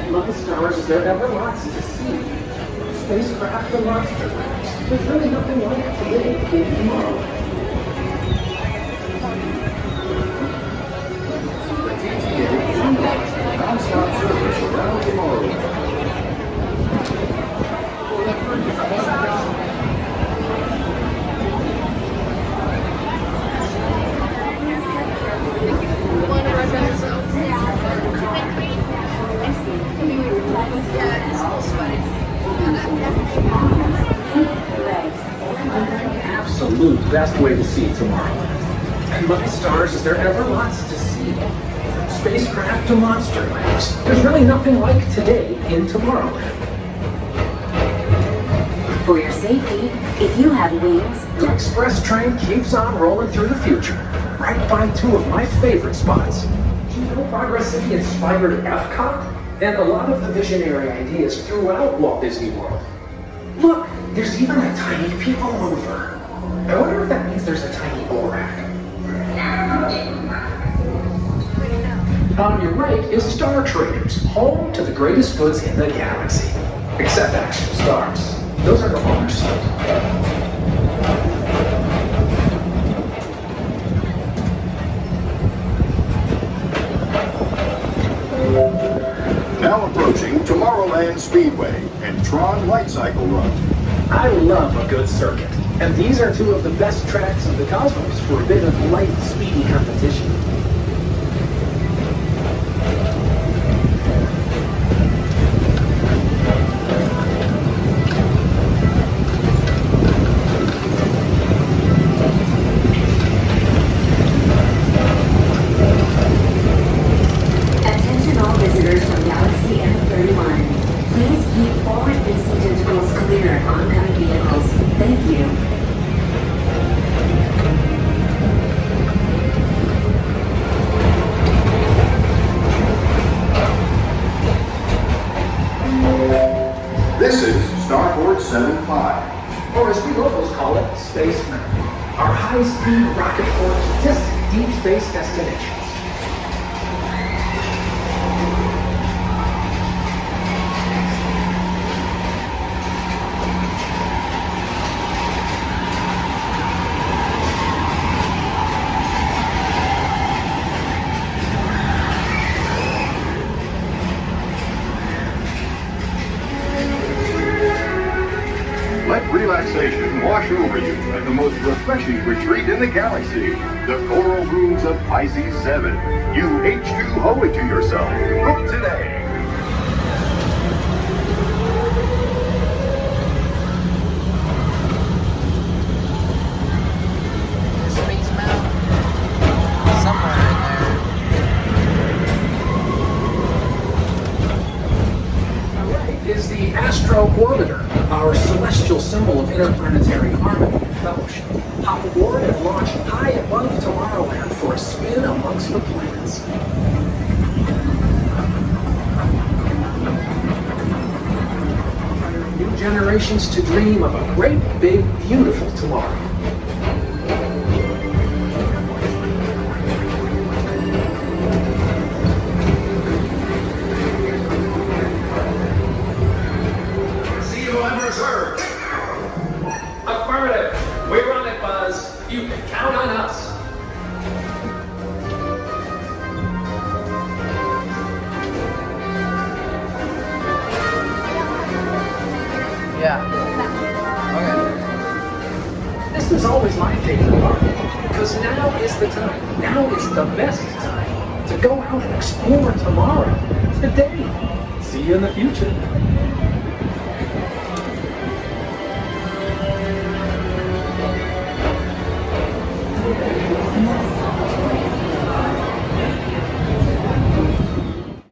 Love stars as there ever lots to see. Spacecraft and monster labs. There's really nothing like today in Tomorrowland. The TTA non-stop service around Tomorrowland. Absolute best way to see Tomorrowland. And love stars as there ever lots to see. Spacecraft to monster labs. There's really nothing like today in Tomorrowland. For your safety, if you have wings, The express train keeps on rolling through the future, right by two of my favorite spots. Progress City inspired Epcot and a lot of the visionary ideas throughout Walt Disney World. Look, there's even a tiny PeopleMover. I wonder if that means there's a tiny ORAC. On your right is Star Traders, home to the greatest goods in the galaxy. Except actual stars. Those are no longer sold. Now approaching Tomorrowland Speedway and Tron Light Cycle Run. I love a good circuit, and these are two of the best tracks in the cosmos for a bit of light, speedy competition. attention all visitors from Galaxy M31. Please keep forward-facing tentacles clear of oncoming vehicles. Thank you. This is Starboard 75. Or as we locals call it, Space Mountain. Our high-speed rocket port to distant deep space destinations. Let relaxation wash over you at the most refreshing retreat in the galaxy, the Coral Rooms of Pisces 7. You H2O it to yourself. Book today. Space Mountain. Somewhere in there. Is the Astro Orbiter, our celestial symbol of interplanetary harmony and fellowship. Hop aboard and launch high above Tomorrowland for a spin amongst the planets. New generations to dream of a great, big, beautiful tomorrow. See you on reserve. Affirmative. We're on it, Buzz. You can count on us. Yeah. Okay. This is always my favorite part, because now is the time, now is the best time to go out and explore tomorrow, today. See you in the future.